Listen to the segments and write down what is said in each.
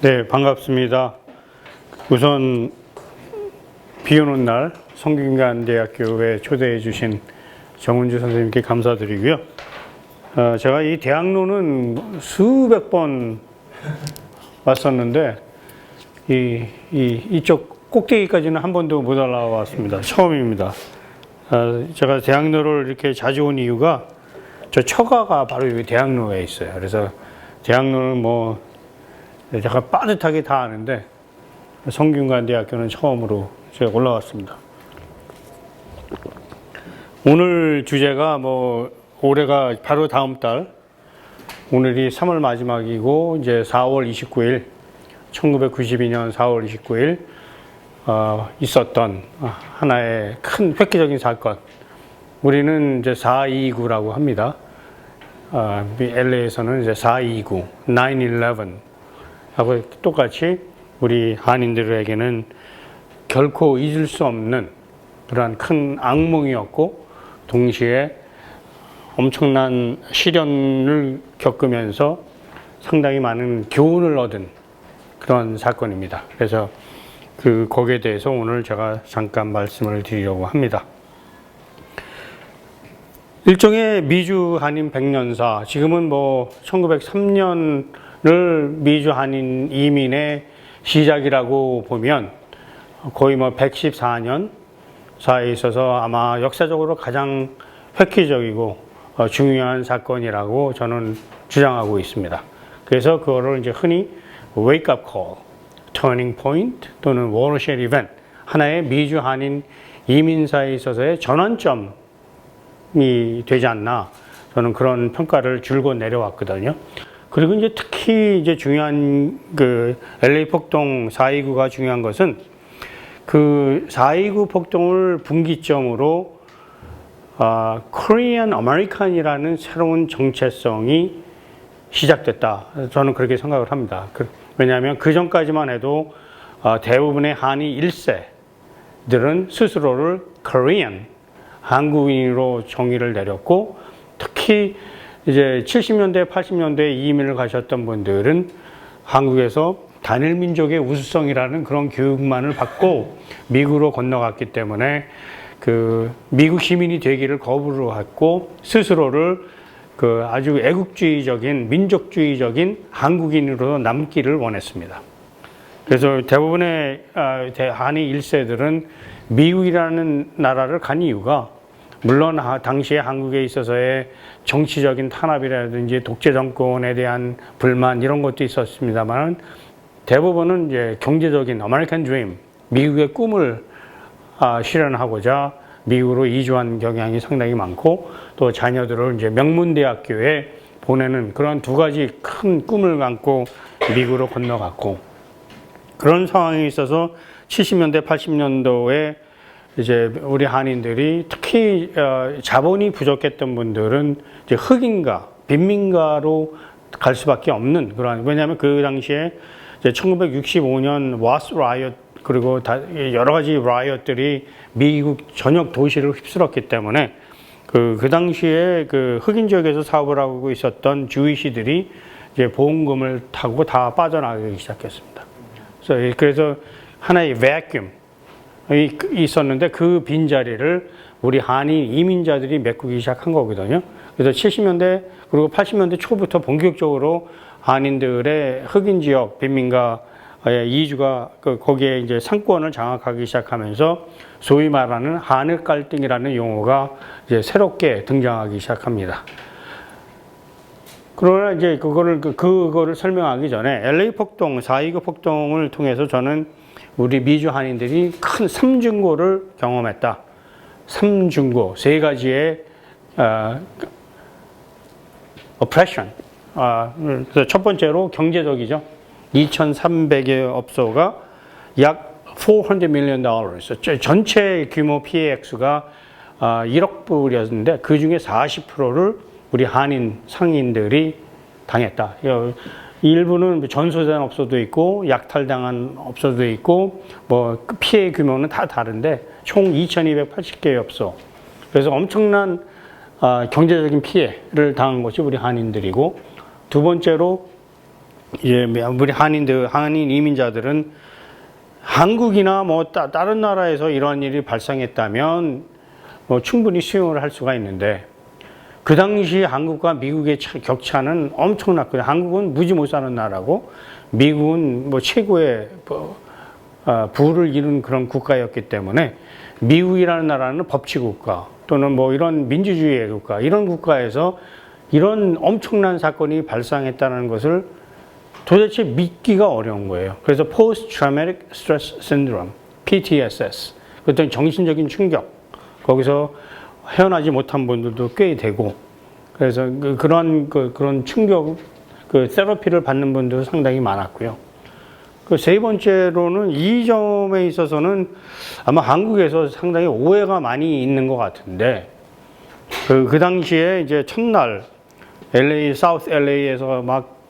네, 반갑습니다. 우선 비 오는 날 성균관대학교에 초대해 주신 정은주 선생님께 감사드리고요. 제가 이 대학로는 수백 번 왔었는데 이쪽 꼭대기까지는 한 번도 못 올라왔습니다. 처음입니다. 제가 대학로를 이렇게 자주 온 이유가 저 처가가 바로 여기 대학로에 있어요. 그래서 대학로는 뭐 제가 빠듯하게 다 아는데 성균관대학교는 처음으로 제가 올라왔습니다. 오늘 주제가 올해가 바로 다음 달, 오늘이 3월 마지막이고 이제 4월 29일 1992년 4월 29일 있었던 하나의 큰 획기적인 사건, 우리는 이제 4.29라고 합니다. LA에서는 이제 4.29, 9/11 하고 똑같이 우리 한인들에게는 결코 잊을 수 없는 그러한 큰 악몽이었고, 동시에 엄청난 시련을 겪으면서 상당히 많은 교훈을 얻은 그런 사건입니다. 그래서 거기에 대해서 오늘 제가 잠깐 말씀을 드리려고 합니다. 일종의 미주 한인 백년사, 지금은 1903년을 미주 한인 이민의 시작이라고 보면 거의 114년 사이에 있어서 아마 역사적으로 가장 획기적이고 중요한 사건이라고 저는 주장하고 있습니다. 그래서 그거를 이제 흔히 wake up call, turning point 또는 watershed event, 하나의 미주 한인 이민사에 있어서의 전환점이 되지 않나, 저는 그런 평가를 줄곧 내려왔거든요. 그리고 이제 특히 이제 중요한 LA 폭동 4.29가 중요한 것은 4.29 폭동을 분기점으로 Korean American이라는 새로운 정체성이 시작됐다. 저는 그렇게 생각을 합니다. 왜냐하면 그 전까지만 해도 대부분의 한인 1세들은 스스로를 Korean, 한국인으로 정의를 내렸고, 특히 이제 70년대, 80년대에 이민을 가셨던 분들은 한국에서 단일 민족의 우수성이라는 그런 교육만을 받고 미국으로 건너갔기 때문에 미국 시민이 되기를 거부를 했고, 스스로를 아주 애국주의적인, 민족주의적인 한국인으로 남기를 원했습니다. 그래서 대부분의 한인 1세들은 미국이라는 나라를 간 이유가, 물론 당시에 한국에 있어서의 정치적인 탄압이라든지 독재 정권에 대한 불만 이런 것도 있었습니다만, 대부분은 이제 경제적인 아메리칸 드림, 미국의 꿈을 실현하고자 미국으로 이주한 경향이 상당히 많고, 또 자녀들을 이제 명문대학교에 보내는 그런 두 가지 큰 꿈을 안고 미국으로 건너갔고, 그런 상황에 있어서 70년대, 80년도에 이제 우리 한인들이 특히 자본이 부족했던 분들은 이제 흑인가, 빈민가로 갈 수밖에 없는 그런, 왜냐하면 그 당시에 이제 1965년 와스 라이엇, 그리고 여러 가지 라이엇들이 미국 전역 도시를 휩쓸었기 때문에 그 당시에 흑인 지역에서 사업을 하고 있었던 주이시들이 이제 보험금을 타고 다 빠져나가기 시작했습니다. 그래서 하나의 vacuum이 있었는데 그 빈자리를 우리 한인 이민자들이 메꾸기 시작한 거거든요. 그래서 70년대 그리고 80년대 초부터 본격적으로 한인들의 흑인 지역 빈민가의 이주가 거기에 이제 상권을 장악하기 시작하면서 소위 말하는 한일 갈등이라는 용어가 이제 새롭게 등장하기 시작합니다. 그러나 이제 그거를 설명하기 전에 LA 폭동, 4.29 폭동을 통해서 저는 우리 미주 한인들이 큰 삼중고를 경험했다. 삼중고, 세 가지의 oppression. 그래서 첫 번째로 경제적이죠. 2,300여 업소가 약 $400 million, 전체 규모 피해 액수가 1억 불이었는데 그 중에 40%를 우리 한인 상인들이 당했다. 일부는 전소된 업소도 있고 약탈당한 업소도 있고 피해 규모는 다 다른데 총 2,280개의 업소. 그래서 엄청난 경제적인 피해를 당한 것이 우리 한인들이고, 두 번째로 이제 우리 한인 이민자들은 한국이나 뭐 다른 나라에서 이러한 일이 발생했다면 뭐 충분히 수용을 할 수가 있는데 그 당시 한국과 미국의 격차는 엄청났거든요. 한국은 무지 못 사는 나라고 미국은 뭐 최고의 부를 이룬 그런 국가였기 때문에 미국이라는 나라는 법치국가 또는 뭐 이런 민주주의의 국가 이런 국가에서 이런 엄청난 사건이 발생했다는 것을 도대체 믿기가 어려운 거예요. 그래서 Post Traumatic Stress Syndrome, PTSS, 어떤 정신적인 충격, 거기서 헤어나지 못한 분들도 꽤 되고, 그래서 그런 충격, 세러피를 받는 분들도 상당히 많았고요. 세 번째로는 이 점에 있어서는 아마 한국에서 상당히 오해가 많이 있는 것 같은데, 그 당시에 이제 첫날 LA, 사우스 LA에서 막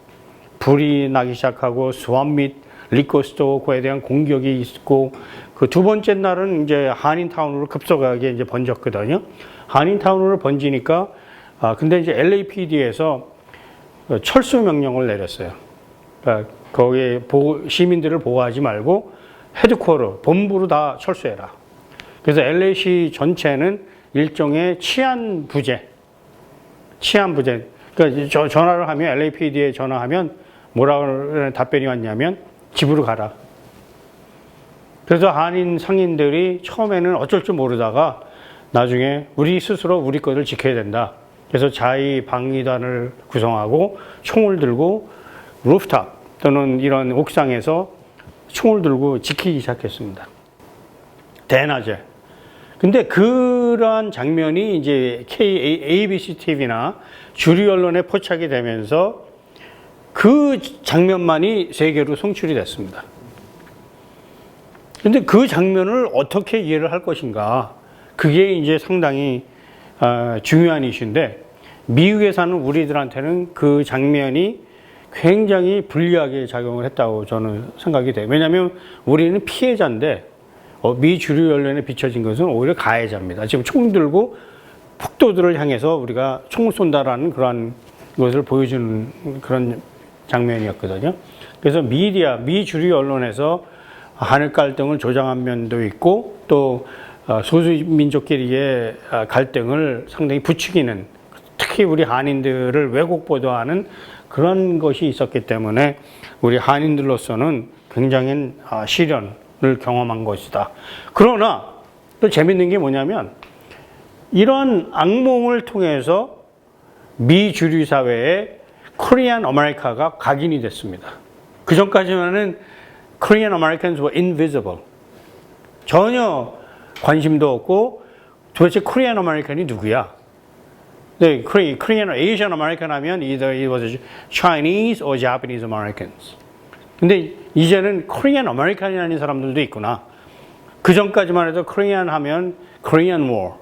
불이 나기 시작하고 스왑 및 리커 스토어에 대한 공격이 있고 그 두 번째 날은 이제 한인타운으로 급속하게 이제 번졌거든요. 한인타운으로 번지니까 근데 이제 LAPD에서 철수 명령을 내렸어요. 그러니까 거기에 시민들을 보호하지 말고 헤드쿼터 본부로 다 철수해라. 그래서 LA시 전체는 일종의 치안 부재. 그러니까 전화를 하면 LAPD에 전화하면 뭐라고 답변이 왔냐면 집으로 가라. 그래서 한인 상인들이 처음에는 어쩔 줄 모르다가 나중에 우리 스스로 우리 것을 지켜야 된다. 그래서 자위 방위단을 구성하고 총을 들고 루프탑 또는 이런 옥상에서 총을 들고 지키기 시작했습니다. 대낮에. 근데 그러한 장면이 이제 ABC TV나 주류 언론에 포착이 되면서 그 장면만이 세계로 송출이 됐습니다. 근데 그 장면을 어떻게 이해를 할 것인가? 그게 이제 상당히 중요한 이슈인데 미국에 사는 우리들한테는 그 장면이 굉장히 불리하게 작용을 했다고 저는 생각이 돼요. 왜냐하면 우리는 피해자인데 미 주류 언론에 비춰진 것은 오히려 가해자입니다. 지금 총 들고 폭도들을 향해서 우리가 총 쏜다라는 그러한 것을 보여주는 그런 장면이었거든요. 그래서 미 주류 언론에서 한일 갈등을 조장한 면도 있고 또 소수민족끼리의 갈등을 상당히 부추기는 특히 우리 한인들을 왜곡 보도하는 그런 것이 있었기 때문에 우리 한인들로서는 굉장히 시련을 경험한 것이다. 그러나 또 재밌는 게 뭐냐면 이런 악몽을 통해서 미 주류 사회에 코리안 아메리카가 각인이 됐습니다. 그 전까지는 Korean Americans were invisible. 전혀 관심도 없고 도대체 Korean American이 누구야? 네, Korean or Asian American 하면 either it was Chinese or Japanese Americans. 근데 이제는 Korean American이라는 사람들도 있구나. 그 전까지만 해도 Korean 하면 Korean War.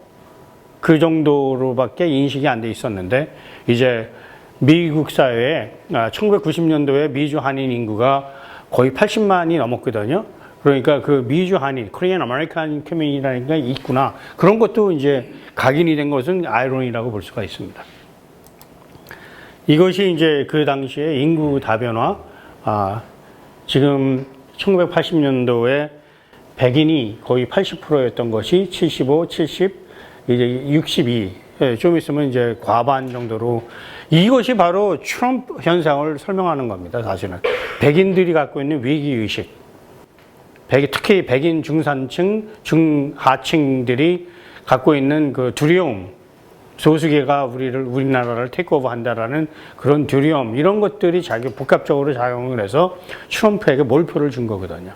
그 정도로밖에 인식이 안 돼 있었는데 이제 미국 사회에 1990년도에 미주 한인 인구가 거의 80만이 넘었거든요. 그러니까 그 미주 한인, Korean American Community라는 게 있구나. 그런 것도 이제 각인이 된 것은 아이러니라고 볼 수가 있습니다. 이것이 이제 그 당시에 인구 다변화, 지금 1980년도에 백인이 거의 80%였던 것이 75, 70, 이제 62, 좀 있으면 이제 과반 정도로 이것이 바로 트럼프 현상을 설명하는 겁니다. 사실은 백인들이 갖고 있는 위기의식, 특히 백인 중산층, 중하층들이 갖고 있는 그 두려움, 소수계가 우리나라를 테이크오버한다라는 그런 두려움, 이런 것들이 복합적으로 작용을 해서 트럼프에게 몰표를 준 거거든요.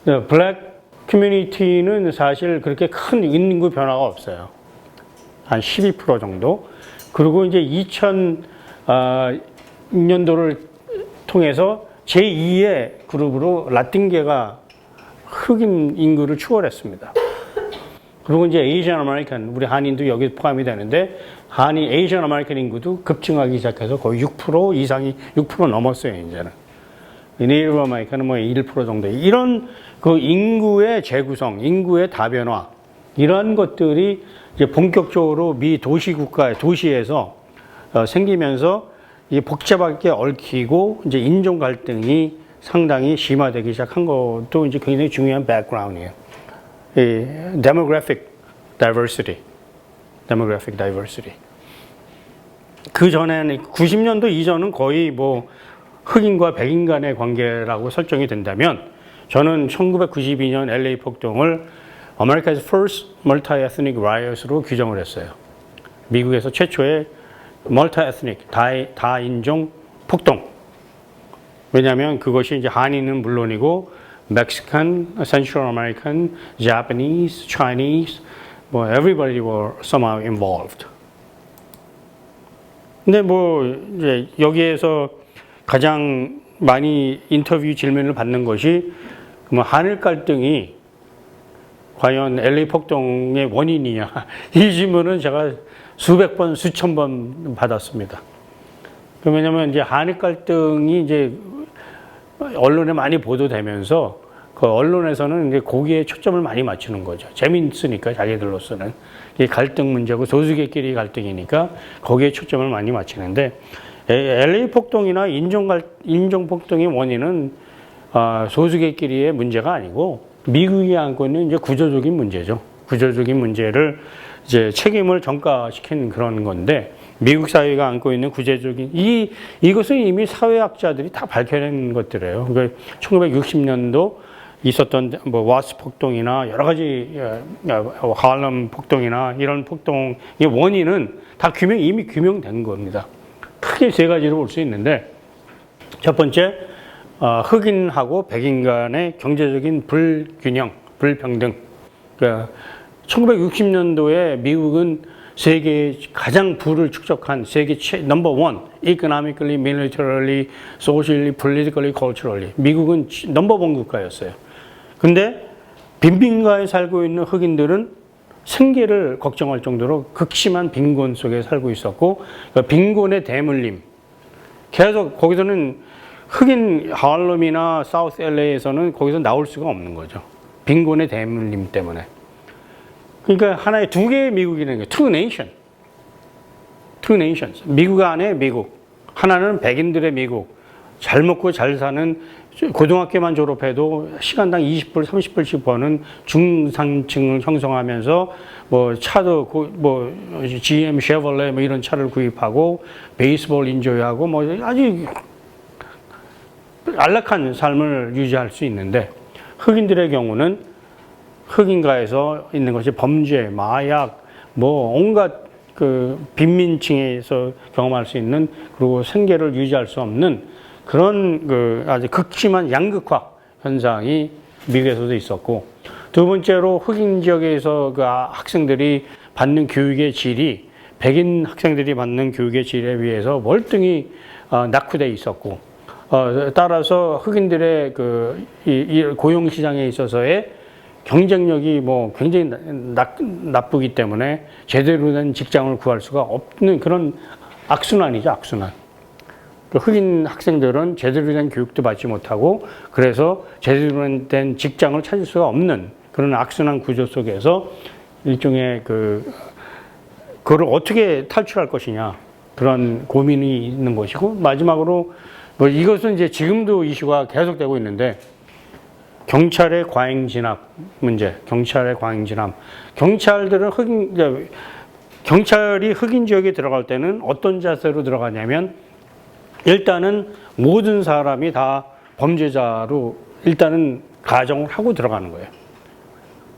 블랙 커뮤니티는 사실 그렇게 큰 인구 변화가 없어요. 한 12% 정도. 그리고 이제 2000년도를 통해서 제2의 그룹으로 라틴계가 흑인 인구를 추월했습니다. 그리고 이제 에이시안 아메리칸, 우리 한인도 여기 포함이 되는데 에이시안 아메리칸 인구도 급증하기 시작해서 거의 6% 이상이 6% 넘었어요, 이제는. 네이티브 아메리칸은 뭐 1% 정도. 이런 그 인구의 재구성, 인구의 다변화, 이런 것들이 이제 본격적으로 미 도시에서 생기면서 이게 복잡하게 얽히고 이제 인종 갈등이 상당히 심화되기 시작한 것도 이제 굉장히 중요한 백그라운드예요. 이 demographic diversity. 그 전에는 90년도 이전은 거의 뭐 흑인과 백인 간의 관계라고 설정이 된다면 저는 1992년 LA 폭동을 America's First Multi-Ethnic Riot으로 규정을 했어요. 미국에서 최초의 Multi-Ethnic, 다인종 폭동. 왜냐하면 그것이 이제 한인은 물론이고 Mexican, Central American, Japanese, Chinese, 뭐 everybody were somehow involved. 근데 뭐 이제 여기에서 가장 많이 인터뷰 질문을 받는 것이 뭐 한일 갈등이 과연 LA 폭동의 원인이냐 이 질문은 제가 수백 번, 수천 번 받았습니다. 왜냐하면 이제 한일 갈등이 이제 언론에 많이 보도되면서 그 언론에서는 이제 거기에 초점을 많이 맞추는 거죠. 재미있으니까 자기들로서는 이 갈등 문제고 소수계끼리 갈등이니까 거기에 초점을 많이 맞추는데 LA 폭동이나 인종 폭동의 원인은 소수계끼리의 문제가 아니고 미국이 안고 있는 이제 구조적인 문제죠. 구조적인 문제를 이제 책임을 전가시킨 그런 건데 미국 사회가 안고 있는 구조적인 이것은 이미 사회학자들이 다 밝혀낸 것들이에요. 그러니까 1960년도 있었던 뭐 와스 폭동이나 여러 가지 하렘 폭동이나 이런 폭동의 원인은 다 이미 규명된 겁니다. 크게 세 가지로 볼 수 있는데 첫 번째 흑인하고 백인 간의 경제적인 불균형, 불평등. 그러니까 1960년도에 미국은 세계의 가장 부를 축적한 세계 넘버 원, economically, militarily, socially, politically, culturally. 미국은 넘버 원 국가였어요. 근데 빈민가에 살고 있는 흑인들은 생계를 걱정할 정도로 극심한 빈곤 속에 살고 있었고 빈곤의 대물림. 계속 거기서는 흑인 하렘이나 사우스 LA에서는 거기서 나올 수가 없는 거죠. 빈곤의 대물림 때문에. 그러니까 하나의 두 개의 미국이라는 거예요. Two nation. Two nations. 미국 안에 미국. 하나는 백인들의 미국. 잘 먹고 잘 사는 고등학교만 졸업해도 시간당 20불, 30불씩 버는 중산층을 형성하면서 뭐 차도 뭐 GM, 쉐벌레 뭐 이런 차를 구입하고 베이스볼 인조이하고 뭐 아주 안락한 삶을 유지할 수 있는데 흑인들의 경우는 흑인가에서 있는 것이 범죄, 마약, 뭐 온갖 그 빈민층에서 경험할 수 있는 그리고 생계를 유지할 수 없는 그런 그 아주 극심한 양극화 현상이 미국에서도 있었고 두 번째로 흑인 지역에서 그 학생들이 받는 교육의 질이 백인 학생들이 받는 교육의 질에 비해서 월등히 낙후돼 있었고 따라서 흑인들의 이 고용 시장에 있어서의 경쟁력이 뭐 굉장히 나쁘기 때문에 제대로 된 직장을 구할 수가 없는 그런 악순환이죠, 악순환. 흑인 학생들은 제대로 된 교육도 받지 못하고 그래서 제대로 된 직장을 찾을 수가 없는 그런 악순환 구조 속에서 일종의 그거를 어떻게 탈출할 것이냐 그런 고민이 있는 것이고 마지막으로 뭐 이것은 이제 지금도 이슈가 계속되고 있는데 경찰의 과잉 진압 문제, 경찰의 과잉 진압. 경찰이 흑인 지역에 들어갈 때는 어떤 자세로 들어가냐면 일단은 모든 사람이 다 범죄자로 일단은 가정을 하고 들어가는 거예요.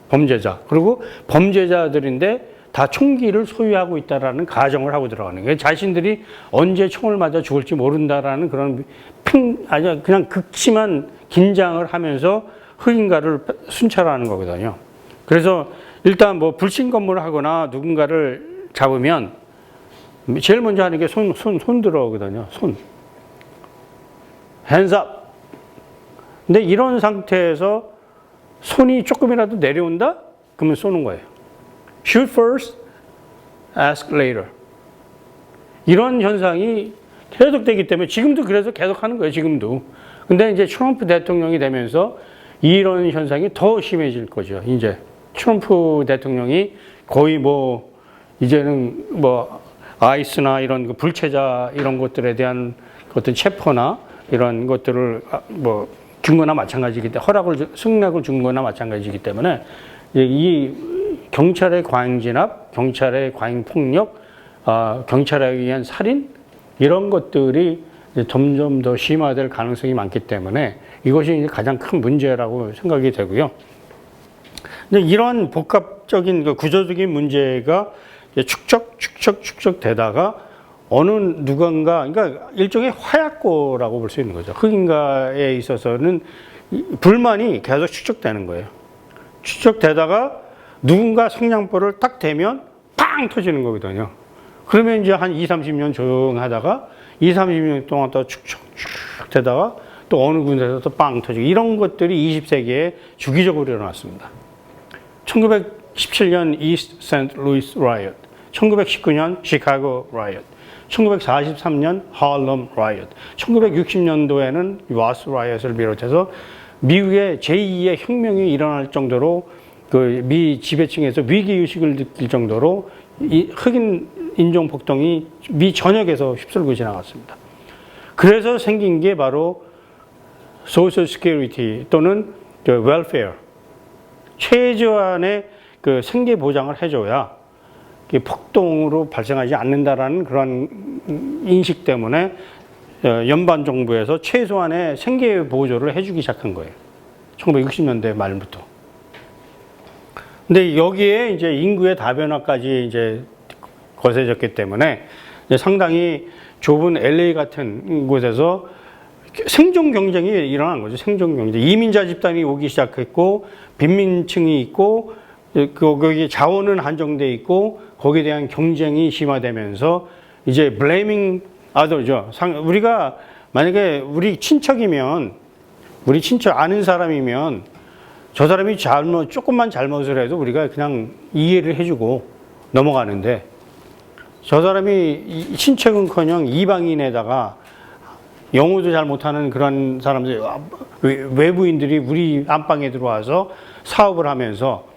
범죄자. 그리고 범죄자들인데 다 총기를 소유하고 있다라는 가정을 하고 들어가는 거예요. 자신들이 언제 총을 맞아 죽을지 모른다라는 그런 아주 그냥 극심한 긴장을 하면서 흑인가를 순찰하는 거거든요. 그래서 일단 뭐 불신 검문을 하거나 누군가를 잡으면 제일 먼저 하는 게 손 들어오거든요. 손. hands up. 근데 이런 상태에서 손이 조금이라도 내려온다? 그러면 쏘는 거예요. shoot first, ask later. 이런 현상이 계속되기 때문에 지금도 그래서 계속 하는 거예요. 지금도. 근데 이제 트럼프 대통령이 되면서 이런 현상이 더 심해질 거죠. 이제 트럼프 대통령이 거의 뭐 이제는 뭐 아이스나 이런 그 불체자 이런 것들에 대한 어떤 체포나 이런 것들을 준 거나 마찬가지이기 때문에 승낙을 준 거나 마찬가지이기 때문에 이 경찰의 과잉 진압, 경찰의 과잉 폭력, 경찰에 의한 살인 이런 것들이 점점 더 심화될 가능성이 많기 때문에 이것이 가장 큰 문제라고 생각이 되고요. 근데 이런 복합적인 구조적인 문제가 축적 되다가 어느 누군가, 그러니까 일종의 화약고라고 볼 수 있는 거죠. 흑인가에 있어서는 불만이 계속 축적되는 거예요. 축적되다가 누군가 성냥불을 딱 대면 팡 터지는 거거든요. 그러면 이제 한 20-30년 조용하다가 20-30년 동안 또 축적 되다가 또 어느 군데서 또 빵 터지고 이런 것들이 20세기에 주기적으로 일어났습니다. 1917년 이스트 세인트-루이스 라이엇, 1919년 시카고 라이엇, 1943년 할렘 라이엇, 1960년도에는 와스 라이엇을 비롯해서 미국의 제2의 혁명이 일어날 정도로 그 미 지배층에서 위기의식을 느낄 정도로 이 흑인 인종 폭동이 미 전역에서 휩쓸고 지나갔습니다. 그래서 생긴 게 바로 소셜 시큐리티 또는 그 웰페어, 최저한의 그 생계 보장을 해줘야 폭동으로 발생하지 않는다라는 그런 인식 때문에 연방 정부에서 최소한의 생계 보조를 해주기 시작한 거예요. 1960년대 말부터. 근데 여기에 이제 인구의 다변화까지 이제 거세졌기 때문에 상당히 좁은 LA 같은 곳에서 생존 경쟁이 일어난 거죠. 생존 경쟁. 이민자 집단이 오기 시작했고, 빈민층이 있고, 거기 자원은 한정돼 있고, 거기에 대한 경쟁이 심화되면서 이제 blaming other죠. 우리가 만약에 우리 친척이면, 우리 친척 아는 사람이면 저 사람이 조금만 잘못을 해도 우리가 그냥 이해를 해주고 넘어가는데 저 사람이 친척은커녕 이방인에다가 영어도 잘 못하는 그런 사람들, 외부인들이 우리 안방에 들어와서 사업을 하면서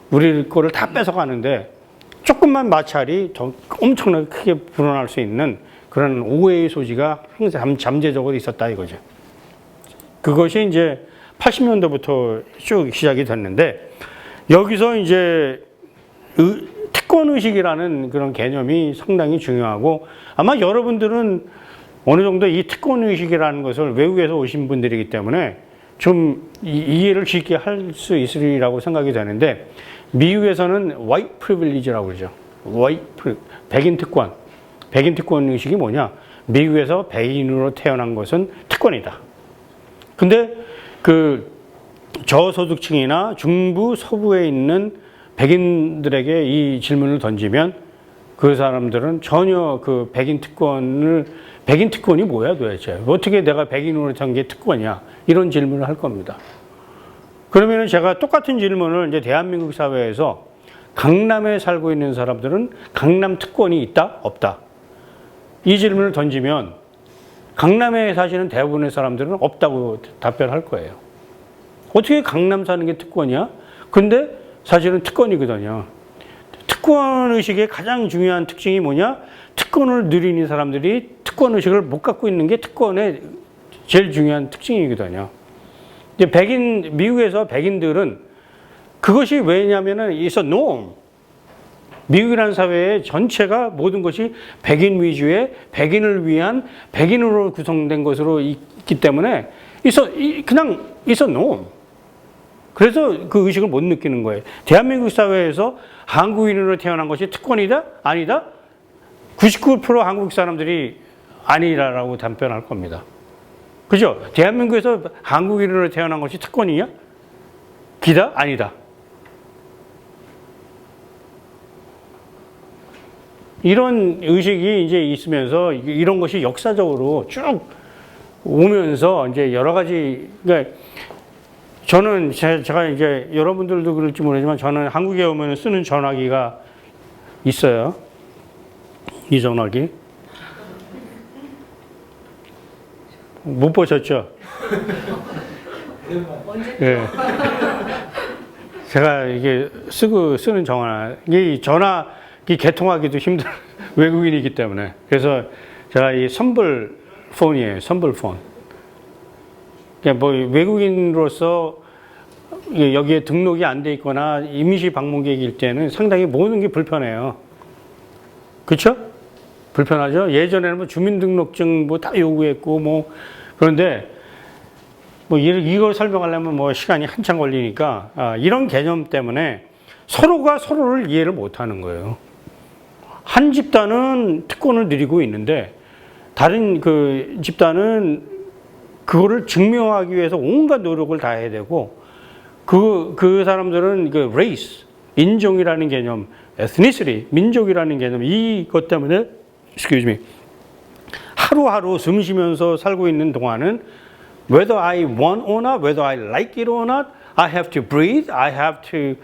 우리 거를 다 뺏어가는데 조금만 마찰이 엄청나게 크게 불어날 수 있는 그런 오해의 소지가 항상 잠재적으로 있었다 이거죠. 그것이 이제 80년대부터 쭉 시작이 됐는데 여기서 이제 특권의식이라는 그런 개념이 상당히 중요하고 아마 여러분들은 어느 정도 이 특권의식이라는 것을 외국에서 오신 분들이기 때문에 좀 이해를 쉽게 할 수 있으리라고 생각이 되는데 미국에서는 white privilege라고 그러죠. 백인 특권. 백인 특권 의식이 뭐냐? 미국에서 백인으로 태어난 것은 특권이다. 근데 그 저소득층이나 중부 서부에 있는 백인들에게 이 질문을 던지면 그 사람들은 전혀 그 백인 특권이 뭐야 도대체? 어떻게 내가 백인으로 된 게 특권이야? 이런 질문을 할 겁니다. 그러면 제가 똑같은 질문을 이제 대한민국 사회에서 강남에 살고 있는 사람들은 강남 특권이 있다? 없다? 이 질문을 던지면 강남에 사시는 대부분의 사람들은 없다고 답변할 거예요. 어떻게 강남 사는 게 특권이야? 근데 사실은 특권이거든요. 특권의식의 가장 중요한 특징이 뭐냐? 특권을 누리는 사람들이 특권의식을 못 갖고 있는 게 특권의 제일 중요한 특징이거든요. 이제 미국에서 백인들은 그것이 왜냐면은 it's a norm. 미국이라는 사회의 전체가 모든 것이 백인 위주의 백인을 위한 백인으로 구성된 것으로 있기 때문에 그냥 it's a norm. 그래서 그 의식을 못 느끼는 거예요. 대한민국 사회에서 한국인으로 태어난 것이 특권이다? 아니다? 99% 한국 사람들이 아니라고 답변할 겁니다. 그죠? 대한민국에서 한국인으로 태어난 것이 특권이냐? 기다? 아니다. 이런 의식이 이제 있으면서 이런 것이 역사적으로 쭉 오면서 이제 여러 가지, 그러니까 저는 제가 이제 여러분들도 그럴지 모르지만 저는 한국에 오면 쓰는 전화기가 있어요. 이 전화기. 못 보셨죠? 예. 제가 이게 쓰는 이 개통하기도 힘들어요. 외국인이기 때문에. 그래서 제가 이 선불폰이에요. 선불폰. 그러니까 뭐 외국인으로서 여기에 등록이 안 돼 있거나 임시 방문객일 때는 상당히 모든 게 불편해요. 그렇죠? 불편하죠? 예전에는 뭐 주민등록증 뭐 다 요구했고 뭐 그런데 뭐 이걸 설명하려면 뭐 시간이 한참 걸리니까 이런 개념 때문에 서로가 서로를 이해를 못 하는 거예요. 한 집단은 특권을 누리고 있는데 다른 그 집단은 그거를 증명하기 위해서 온갖 노력을 다 해야 되고 그 사람들은 그 race, 인종이라는 개념, ethnicity, 민족이라는 개념 이것 때문에 excuse me, 하루하루 숨 쉬면서 살고 있는 동안은 whether I want or not, whether I like it or not, I have to breathe, I have to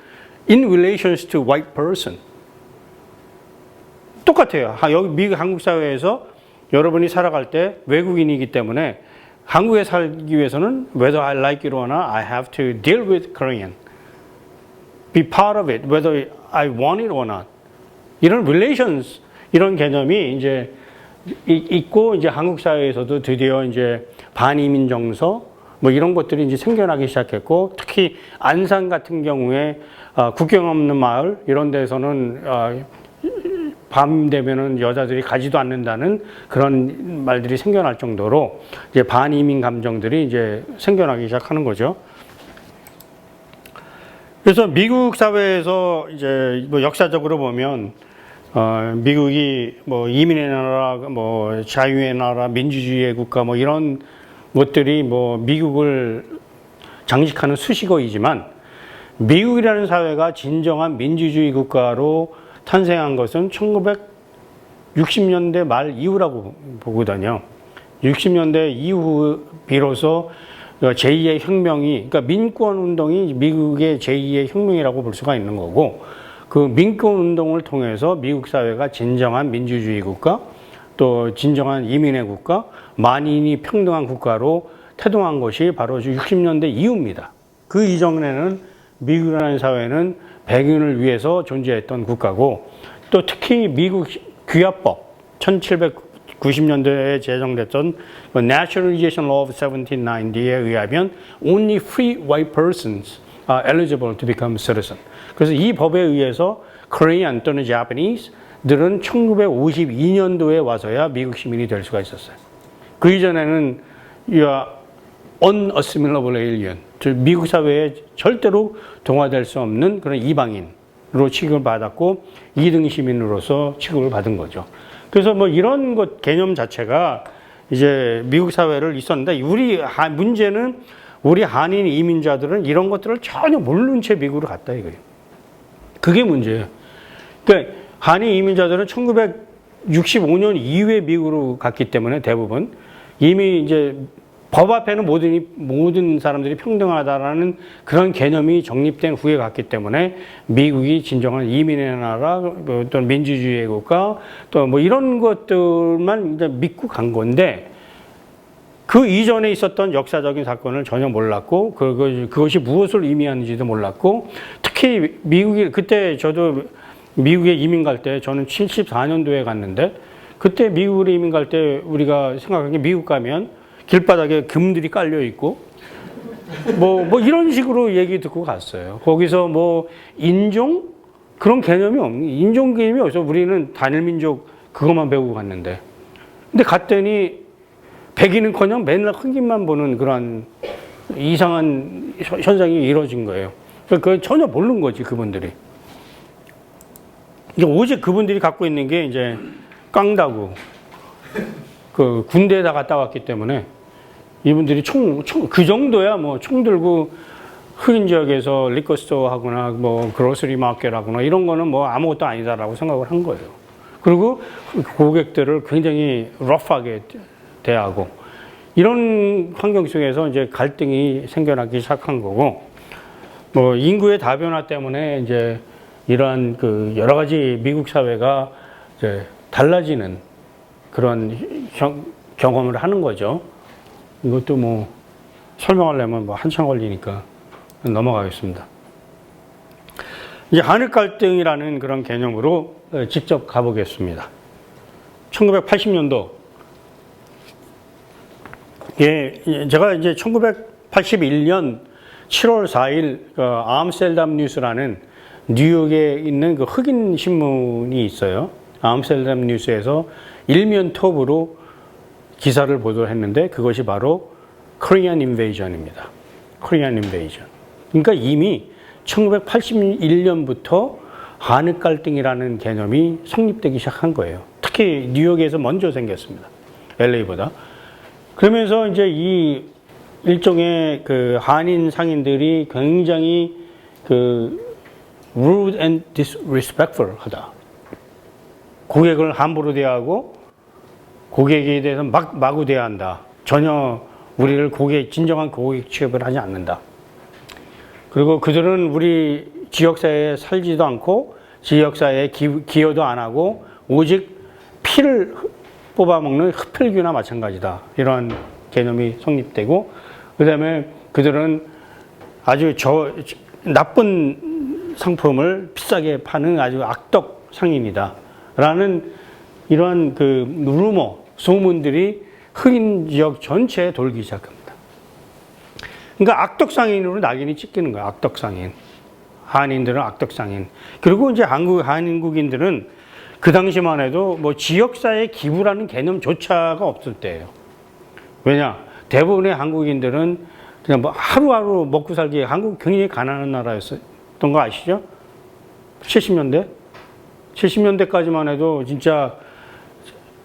in relations to white person. 똑같아요. 여기 미국 한국 사회에서 여러분이 살아갈 때 외국인이기 때문에 한국에 살기 위해서는 whether I like it or not, I have to deal with Korean. Be part of it, whether I want it or not. 이런 relations, 이런 개념이 이제 있고 이제 한국 사회에서도 드디어 이제 반이민 정서 뭐 이런 것들이 이제 생겨나기 시작했고 특히 안산 같은 경우에 국경 없는 마을 이런 데서는 밤 되면은 여자들이 가지도 않는다는 그런 말들이 생겨날 정도로 이제 반이민 감정들이 이제 생겨나기 시작하는 거죠. 그래서 미국 사회에서 이제 뭐 역사적으로 보면 미국이 뭐 이민의 나라, 뭐 자유의 나라, 민주주의의 국가 뭐 이런 것들이 뭐 미국을 장식하는 수식어이지만 미국이라는 사회가 진정한 민주주의 국가로 탄생한 것은 1960년대 말 이후라고 보거든요. 60년대 이후 비로소 제2의 혁명이, 그러니까 민권 운동이 미국의 제2의 혁명이라고 볼 수가 있는 거고, 그 민권 운동을 통해서 미국 사회가 진정한 민주주의 국가, 또 진정한 이민의 국가, 만인이 평등한 국가로 태동한 것이 바로 60년대 이후입니다. 그 이전에는 미국이라는 사회는 백인을 위해서 존재했던 국가고 또 특히 미국 귀화법 1790년대에 제정됐던 Naturalization Law of 1790에 의하면 only free white persons are eligible to become citizen. 그래서 이 법에 의해서 Korean 또는 Japanese들은 1952년도에 와서야 미국 시민이 될 수가 있었어요. 그 이전에는 unassimilable alien, 미국 사회에 절대로 동화될 수 없는 그런 이방인으로 취급을 받았고 2등 시민으로서 취급을 받은 거죠. 그래서 뭐 이런 것 개념 자체가 이제 미국 사회를 있었는데 문제는 우리 한인 이민자들은 이런 것들을 전혀 모르는 채 미국으로 갔다 이거예요. 그게 문제예요. 그러니까 한인 이민자들은 1965년 이후에 미국으로 갔기 때문에 대부분 이미 이제 법 앞에는 모든 사람들이 평등하다라는 그런 개념이 정립된 후에 갔기 때문에 미국이 진정한 이민의 나라, 또 민주주의의 국가, 또 뭐 이런 것들만 이제 믿고 간 건데 그 이전에 있었던 역사적인 사건을 전혀 몰랐고 그것이 무엇을 의미하는지도 몰랐고 특히 미국이 그때 저도 미국에 이민 갈 때 저는 74년도에 갔는데 그때 미국으로 이민 갈 때 우리가 생각한 게 미국 가면 길바닥에 금들이 깔려 있고 뭐 이런 식으로 얘기 듣고 갔어요. 거기서 뭐 인종 그런 개념이 없는 인종 개념이 없어. 우리는 단일 민족 그것만 배우고 갔는데 근데 갔더니 백인은커녕 맨날 흑인만 보는 그런 이상한 현상이 이루어진 거예요. 그걸 전혀 모르는 거지 그분들이. 오직 그분들이 갖고 있는 게 이제 깡다구 그 군대에다 갔다 왔기 때문에 이분들이 그 정도야 뭐 총 들고 흑인 지역에서 리커스토어 하거나 뭐 그로서리 마켓 하거나 이런 거는 뭐 아무것도 아니다라고 생각을 한 거예요. 그리고 고객들을 굉장히 러프하게 대하고 이런 환경 속에서 이제 갈등이 생겨나기 시작한 거고 뭐 인구의 다변화 때문에 이제 이러한 그 여러 가지 미국 사회가 이제 달라지는 그런 경험을 하는 거죠. 이것도 뭐 설명하려면 뭐 한참 걸리니까 넘어가겠습니다. 이제 한일 갈등이라는 그런 개념으로 직접 가보겠습니다. 1980년도. 예, 제가 이제 1981년 7월 4일 암스테르담 뉴스라는 뉴욕에 있는 그 흑인 신문이 있어요. 암스테르담 뉴스에서 일면 톱으로 기사를 보도했는데 그것이 바로 Korean Invasion입니다. Korean Invasion. 그러니까 이미 1981년부터 한일 갈등이라는 개념이 성립되기 시작한 거예요. 특히 뉴욕에서 먼저 생겼습니다. LA보다. 그러면서 이제 이 일종의 그 한인 상인들이 굉장히 그 rude and disrespectful 하다. 고객을 함부로 대하고 고객에 대해서 마구 대한다. 전혀 우리를 진정한 고객 취급을 하지 않는다. 그리고 그들은 우리 지역사회에 살지도 않고 지역사회에 기여도 안 하고 오직 피를 뽑아먹는 흡혈귀나 마찬가지다. 이러한 개념이 성립되고 그 다음에 그들은 아주 나쁜 상품을 비싸게 파는 아주 악덕 상인이다. 라는 이러한 그 루머, 소문들이 흑인 지역 전체에 돌기 시작합니다. 그러니까 악덕 상인으로 낙인이 찍히는 거예요. 악덕 상인. 한인들은 악덕 상인. 그리고 이제 한인국인들은 그 당시만 해도 뭐 지역사회 기부라는 개념조차가 없을 때예요. 왜냐? 대부분의 한국인들은 그냥 뭐 하루하루 먹고 살기 한국 굉장히 가난한 나라였던 거 아시죠? 70년대? 70년대까지만 해도 진짜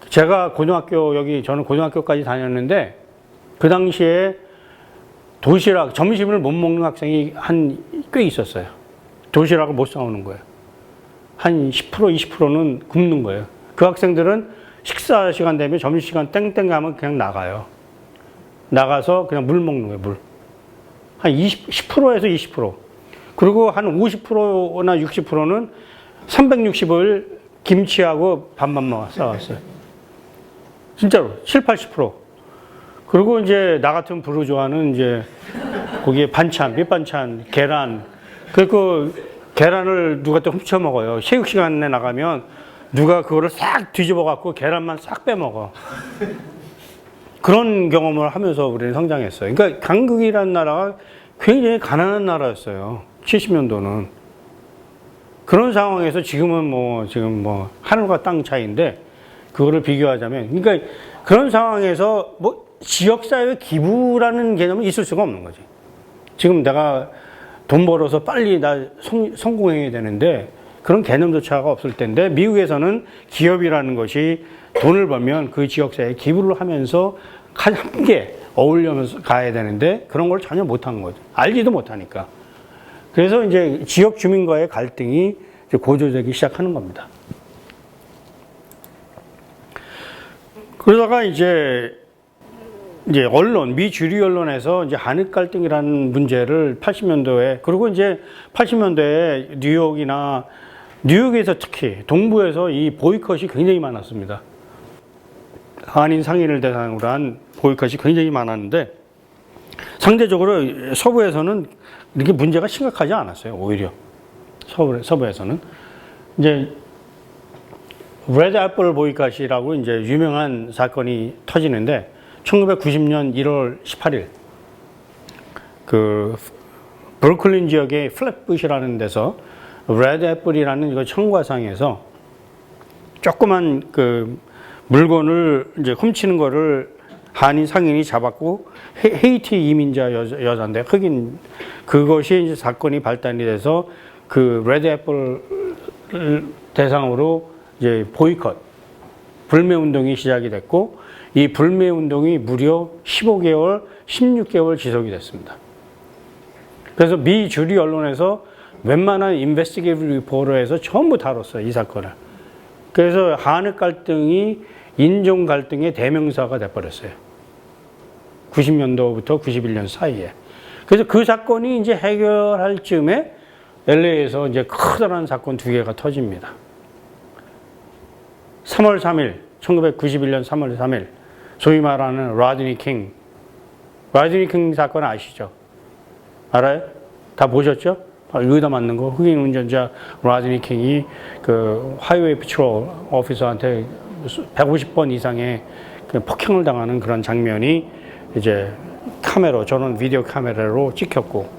제가 저는 고등학교까지 다녔는데 그 당시에 도시락, 점심을 못 먹는 학생이 꽤 있었어요. 도시락을 못 사오는 거예요. 한 10%, 20%는 굶는 거예요. 그 학생들은 식사 시간 되면 점심시간 땡땡 가면 그냥 나가요. 나가서 그냥 물 먹는 거예요, 물. 한 10%에서 20%. 그리고 한 50%나 60%는 360을 김치하고 밥만 싸왔어요. 진짜로. 7, 80%. 그리고 이제 나 같은 부르주아는 이제 거기에 반찬, 밑반찬, 계란. 그리고 계란을 누가 또 훔쳐 먹어요. 체육 시간에 나가면 누가 그거를 싹 뒤집어 갖고 계란만 싹 빼먹어. 그런 경험을 하면서 우리는 성장했어요. 그러니까 한국이라는 나라가 굉장히 가난한 나라였어요. 70년도는. 그런 상황에서 지금 하늘과 땅 차이인데 그거를 비교하자면 그러니까 그런 상황에서 뭐 지역사회 기부라는 개념이 있을 수가 없는 거지. 지금 내가 돈 벌어서 빨리 성공해야 되는데 그런 개념조차가 없을 텐데 미국에서는 기업이라는 것이 돈을 벌면 그 지역사회에 기부를 하면서 함께 어울리면서 가야 되는데 그런 걸 전혀 못한 거죠. 알지도 못하니까. 그래서 이제 지역 주민과의 갈등이 이제 고조되기 시작하는 겁니다. 그러다가 이제 언론, 미 주류 언론에서 이제 한일 갈등이라는 문제를 80년도에, 그리고 이제 80년대에 뉴욕에서 특히 동부에서 이 보이콧이 굉장히 많았습니다. 한인 상인을 대상으로 한 보이콧이 굉장히 많았는데 상대적으로 서부에서는 이렇게 문제가 심각하지 않았어요. 오히려 서부에서는 이제 레드 애플 보이콧이라고 이제 유명한 사건이 터지는데 1990년 1월 18일 그 브루클린 지역의 플랫부시라는 데서 레드 애플이라는 이거 청과상에서 조그만 그 물건을 이제 훔치는 거를 한인 상인이 잡았고 헤이티 이민자 여자인데 흑인 그것이 이제 사건이 발단이 돼서 그 레드 애플 대상으로 이제 보이콧 불매 운동이 시작이 됐고 이 불매 운동이 무려 15개월, 16개월 지속이 됐습니다. 그래서 미 주류 언론에서 웬만한 인베스티게이티브 리포터에서 전부 다뤘어요, 이 사건을. 그래서 한일 갈등이 인종 갈등의 대명사가 돼버렸어요. 90년도부터 91년 사이에. 그래서 그 사건이 이제 해결할 즈음에 LA에서 이제 커다란 사건 두 개가 터집니다. 3월 3일, 1991년 3월 3일, 소위 말하는 라드니 킹 사건 아시죠? 알아요? 다 보셨죠? 의다 맞는 거. 흑인 운전자 라드니 킹이 그 하이웨이 패트롤 오피서한테 150번 이상의 그 폭행을 당하는 그런 장면이 이제 저는 비디오 카메라로 찍혔고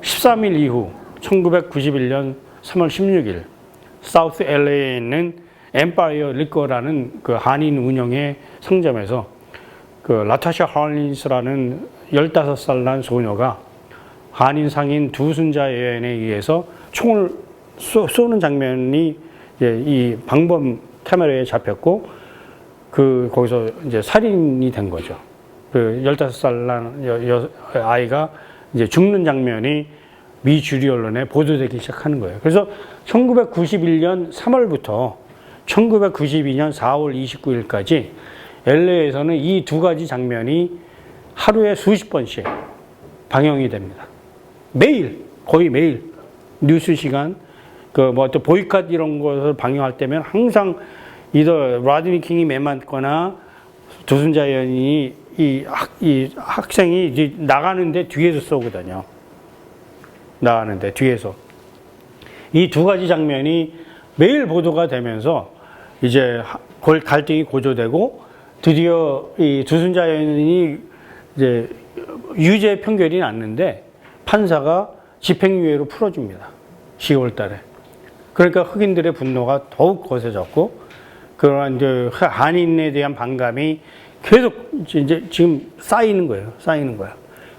13일 이후 1991년 3월 16일 사우스 LA에 있는 엠파이어 리커라는 그 한인 운영의 상점에서 그 라타샤 할린스라는 15살 난 소녀가 한인 상인 두 순자 여인에 의해서 총을 쏘는 장면이 이제 이 방범 카메라에 잡혔고 거기서 이제 살인이 된 거죠. 그 15살 난 아이가 이제 죽는 장면이 미 주류 언론에 보도되기 시작하는 거예요. 그래서 1991년 3월부터 1992년 4월 29일까지 LA에서는 이 두 가지 장면이 하루에 수십 번씩 방영이 됩니다. 매일, 거의 매일 뉴스 시간, 또 보이콧 이런 것을 방영할 때면 항상 라드니 킹이 맨 맞거나 두순자 여인이 이 학생이 이제 나가는데 뒤에서 쏘거든요. 나가는데 뒤에서. 이 두 가지 장면이 매일 보도가 되면서 이제 갈등이 고조되고 드디어 이 두순자 여인이 이제 유죄 판결이 났는데 판사가 집행유예로 풀어줍니다. 10월 달에. 그러니까 흑인들의 분노가 더욱 거세졌고 그러한 이제 한인에 대한 반감이 계속 이제 지금 쌓이는 거예요.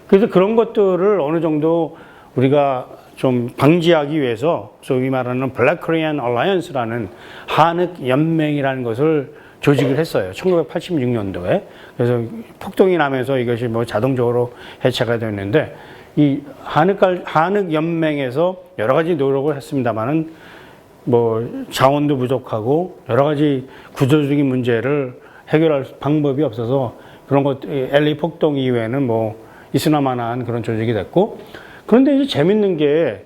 그래서 그런 것들을 어느 정도 우리가 좀 방지하기 위해서 소위 말하는 블랙 코리안 얼라이언스라는 한흑 연맹이라는 것을 조직을 했어요. 1986년도에. 그래서 폭동이 나면서 이것이 뭐 자동적으로 해체가 됐는데 이 한흑 연맹에서 여러 가지 노력을 했습니다만은 뭐 자원도 부족하고 여러 가지 구조적인 문제를 해결할 방법이 없어서 그런 것 LA 폭동 이후에는 뭐 있으나마나한 그런 조직이 됐고 그런데 이제 재밌는 게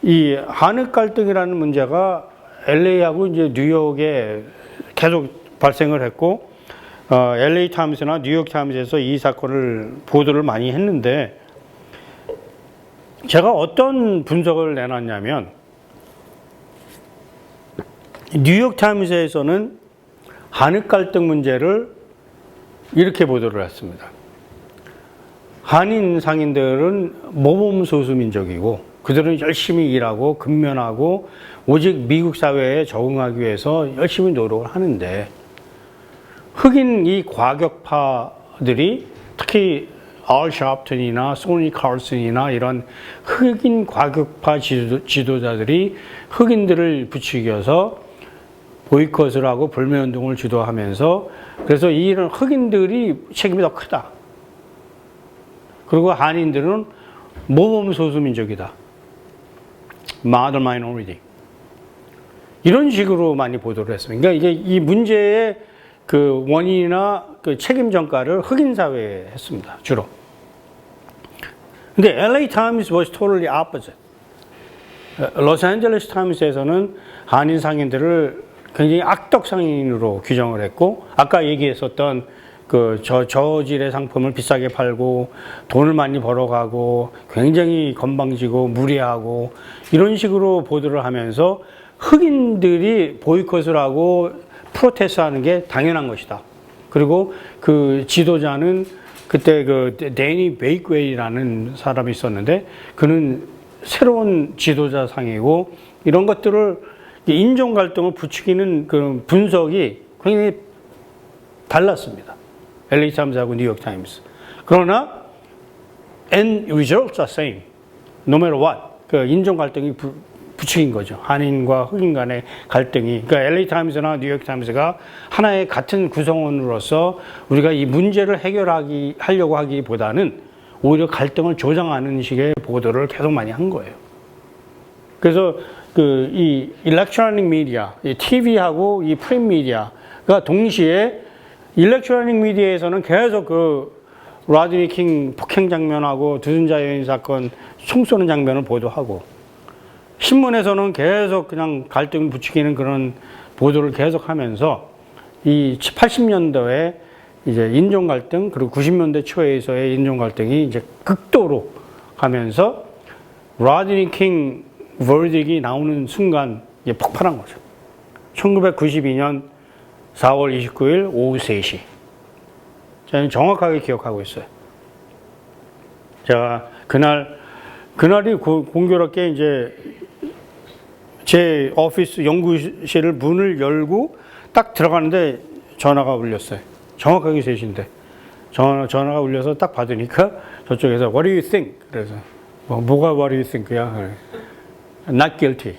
이 한흑 갈등이라는 문제가 LA하고 이제 뉴욕에 계속 발생을 했고 LA 타임스나 뉴욕 타임스에서 이 사건을 보도를 많이 했는데 제가 어떤 분석을 내놨냐면 뉴욕 타임스에서는 한흑 갈등 문제를 이렇게 보도를 했습니다. 한인 상인들은 모범 소수민족이고 그들은 열심히 일하고 근면하고 오직 미국 사회에 적응하기 위해서 열심히 노력을 하는데 흑인 이 과격파들이 특히 알 샤프튼이나 소니 칼슨이나 이런 흑인 과격파 지도자들이 흑인들을 부추겨서 보이콧을 하고 불매운동을 주도하면서 그래서 이런 흑인들이 책임이 더 크다. 그리고 한인들은 모범 소수민족이다. Model minority. 이런 식으로 많이 보도를 했습니다. 그러니까 이게 이 문제의 그 원인이나 그 책임 전가를 흑인 사회에 했습니다. 주로. 근데 LA Times was totally opposite. 로스앤젤레스 타임스에서는 한인 상인들을 굉장히 악덕 상인으로 규정을 했고 아까 얘기했었던 그 저질의 상품을 비싸게 팔고 돈을 많이 벌어가고 굉장히 건방지고 무례하고 이런 식으로 보도를 하면서 흑인들이 보이콧을 하고 프로테스트하는 게 당연한 것이다. 그리고 그 지도자는 그때 그 데니 베이크웨이라는 사람이 있었는데 그는 새로운 지도자상이고 이런 것들을 인종 갈등을 부추기는 그런 분석이 굉장히 달랐습니다. LA 타임스하고 뉴욕 타임스. 그러나 end results are same. No matter what. 그 인종 갈등이 부추긴 거죠. 한인과 흑인 간의 갈등이. 그러니까 LA 타임스나 뉴욕 타임스가 하나의 같은 구성원으로서 우리가 이 문제를 하려고 하기보다는 오히려 갈등을 조장하는 식의 보도를 계속 많이 한 거예요. 그래서 이 일렉트로닉 미디어, 이 TV하고 이 프린트 미디어가 동시에 일렉트로닉 미디어에서는 계속 그 라드니 킹 폭행 장면하고 두순자 여인 사건 총 쏘는 장면을 보도하고 신문에서는 계속 그냥 갈등을 부추기는 그런 보도를 계속 하면서 이 80년도에 이제 인종 갈등 그리고 90년대 초에서의 인종 갈등이 이제 극도로 가면서 라드니 킹 verdict 나오는 순간 이제 폭발한 거죠. 1992년 4월 29일 오후 3시. 저는 정확하게 기억하고 있어요. 제가 그날이 공교롭게 이제 제 오피스 연구실을 문을 열고 딱 들어가는데 전화가 울렸어요. 정확하게 3시인데. 전화가 울려서 딱 받으니까 저쪽에서 What do you think? 그래서 뭐가 What do you think야? Not guilty.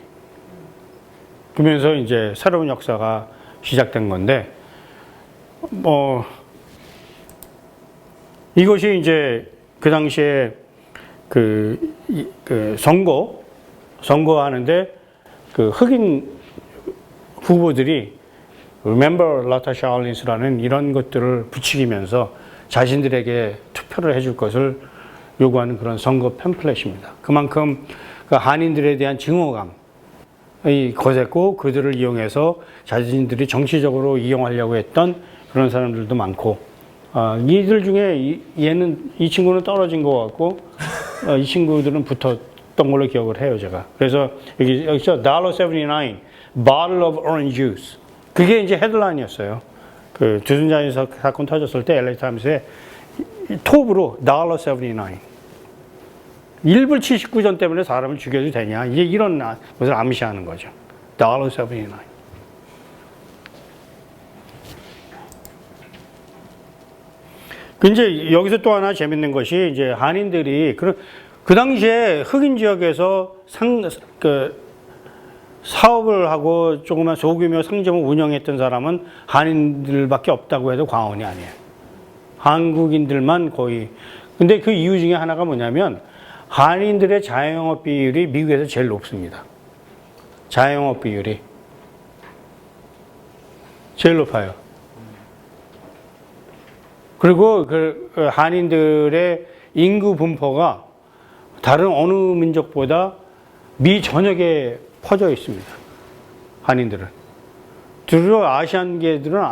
그러면서 이제 새로운 역사가 시작된 건데 이것이 이제 그 당시에 그 선거하는데 그 흑인 후보들이 Remember Latasha Hollins라는 이런 것들을 부추기면서 자신들에게 투표를 해줄 것을 요구하는 그런 선거 팸플렛입니다. 그만큼 그 한인들에 대한 증오감이 거셌고 그들을 이용해서 자신들이 정치적으로 이용하려고 했던 그런 사람들도 많고 이들 중에 이 친구는 떨어진 것 같고 이 친구들은 붙었던 걸로 기억을 해요 제가. 그래서 여기서 $1.79 bottle of orange juice 그게 이제 헤드라인이었어요. 그 주순자인 사건 터졌을 때 LA 타임스에 톱으로 $1.79 1불 79전 때문에 사람을 죽여도 되냐 이제 이런 것을 암시하는 거죠. $1.79 이제 여기서 또 하나 재밌는 것이 이제 한인들이 그 당시에 흑인 지역에서 사업을 하고 조그만 소규모 상점을 운영했던 사람은 한인들밖에 없다고 해도 과언이 아니에요. 한국인들만 거의. 근데 그 이유 중에 하나가 뭐냐면 한인들의 자영업 비율이 미국에서 제일 높습니다. 자영업 비율이 제일 높아요. 그리고 그 한인들의 인구 분포가 다른 어느 민족보다 미 전역에 퍼져 있습니다. 한인들은. 주로 아시안계들은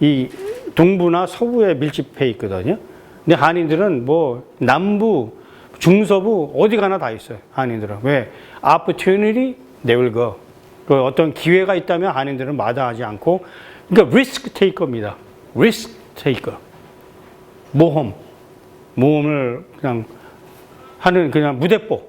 이 동부나 서부에 밀집해 있거든요. 근데 한인들은 뭐 남부, 중서부 어디 가나 다 있어요. 한인들은. 왜? Opportunity, they will go. 그 어떤 기회가 있다면 한인들은 마다하지 않고 그러니까 risk taker입니다. risk taker. 모험을 그냥 하는 그냥 무대뽀.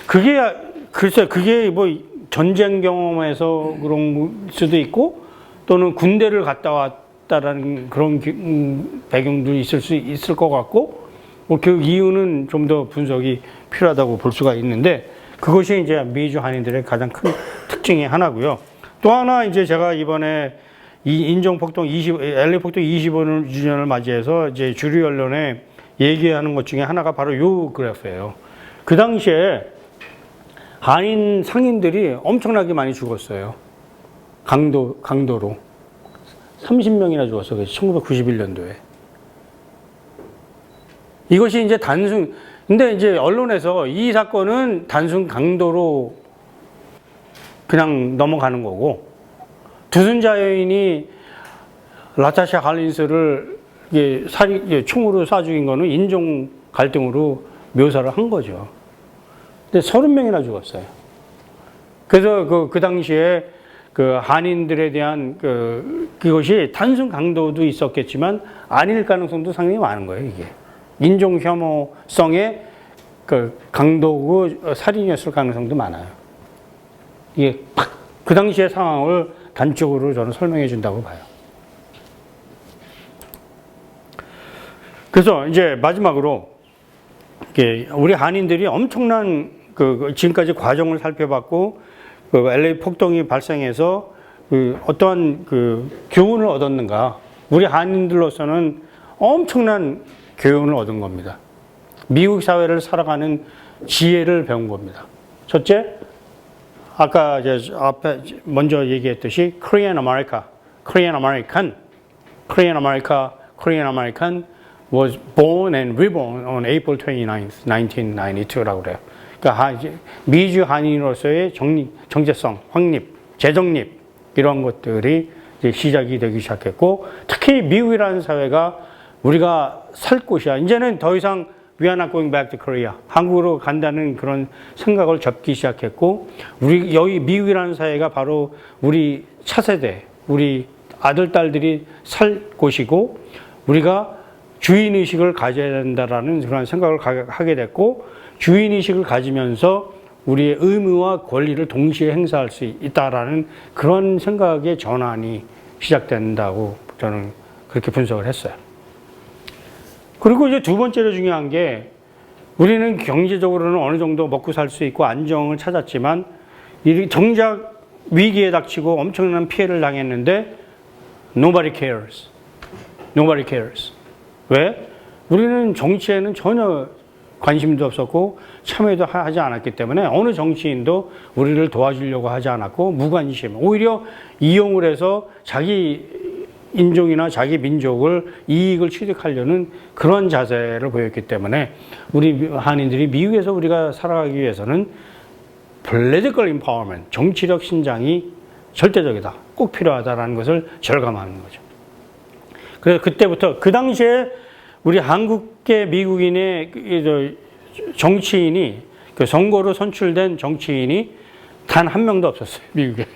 그게 뭐 전쟁 경험에서 그런 수도 있고 또는 군대를 갔다 왔다라는 그런 배경도 있을 것 같고 그 이유는 좀 더 분석이 필요하다고 볼 수가 있는데 그것이 이제 미주 한인들의 가장 큰 특징의 하나고요. 또 하나 이제 제가 이번에 이 인종폭동 LA 폭동 25주년을 맞이해서 이제 주류 언론에 얘기하는 것 중에 하나가 바로 요 그래프예요. 그 당시에 한인 상인들이 엄청나게 많이 죽었어요. 강도로. 30명이나 죽었어요. 1991년도에. 이것이 이제 근데 이제 언론에서 이 사건은 단순 강도로 그냥 넘어가는 거고, 두순자 여인이 라타샤 할린스를 총으로 쏴 죽인 거는 인종 갈등으로 묘사를 한 거죠. 근데 30명이나 죽었어요. 그래서 그 당시에 그 한인들에 대한 그것이 단순 강도도 있었겠지만 아닐 가능성도 상당히 많은 거예요, 이게. 인종 혐오성의 그 강도고 살인이었을 가능성도 많아요. 이게 그 당시의 상황을 단적으로 저는 설명해 준다고 봐요. 그래서 이제 마지막으로 우리 한인들이 엄청난 지금까지 과정을 살펴봤고 LA 폭동이 발생해서 어떠한 교훈을 얻었는가? 우리 한인들로서는 엄청난 교훈을 얻은 겁니다. 미국 사회를 살아가는 지혜를 배운 겁니다. 첫째, 아까 앞에 먼저 얘기했듯이 Korean American was born and reborn on April 29th, 1992라고 그래요. 그러니까 미주 한인으로서의 정체성, 확립, 재정립 이런 것들이 이제 시작이 되기 시작했고 특히 미국이라는 사회가 우리가 살 곳이야. 이제는 더 이상 we are not going back to Korea. 한국으로 간다는 그런 생각을 접기 시작했고 여기 미국이라는 사회가 바로 우리 차세대, 우리 아들, 딸들이 살 곳이고 우리가 주인의식을 가져야 된다라는 그런 생각을 하게 됐고 주인의식을 가지면서 우리의 의무와 권리를 동시에 행사할 수 있다라는 그런 생각의 전환이 시작된다고 저는 그렇게 분석을 했어요. 그리고 이제 두 번째로 중요한 게 우리는 경제적으로는 어느 정도 먹고 살 수 있고 안정을 찾았지만 정작 위기에 닥치고 엄청난 피해를 당했는데 nobody cares. Nobody cares. 왜? 우리는 정치에는 전혀 관심도 없었고 참여도 하지 않았기 때문에 어느 정치인도 우리를 도와주려고 하지 않았고 무관심. 오히려 이용을 해서 자기 인종이나 자기 민족을 이익을 취득하려는 그런 자세를 보였기 때문에 우리 한인들이 미국에서 우리가 살아가기 위해서는 political empowerment, 정치력 신장이 절대적이다. 꼭 필요하다라는 것을 절감하는 거죠. 그래서 그때부터 그 당시에 우리 한국계 미국인의 정치인이 그 선거로 선출된 정치인이 단 한 명도 없었어요. 미국에.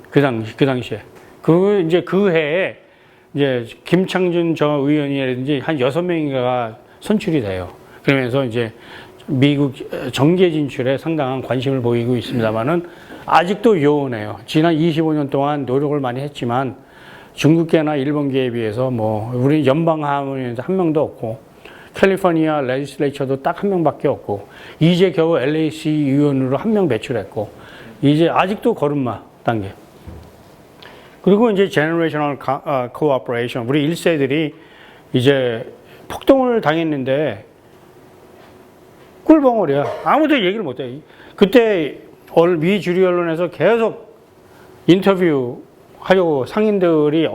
그 당시에. 이제 그 해에 이제 김창준 전 의원이라든지 한 6명인가가 선출이 돼요. 그러면서 이제 미국 정계 진출에 상당한 관심을 보이고 있습니다만은 아직도 요원해요. 지난 25년 동안 노력을 많이 했지만 중국계나 일본계에 비해서 우리 연방 하원에서 한 명도 없고 캘리포니아 레지슬레이처도 딱 한 명밖에 없고 이제 겨우 LAC 의원으로 한 명 배출했고 이제 아직도 걸음마 단계. 그리고 이제 Generational Cooperation, 우리 1세들이 이제 폭동을 당했는데 꿀벙어리야. 아무도 얘기를 못해. 그때 미 주류 언론에서 계속 인터뷰 하려고 상인들이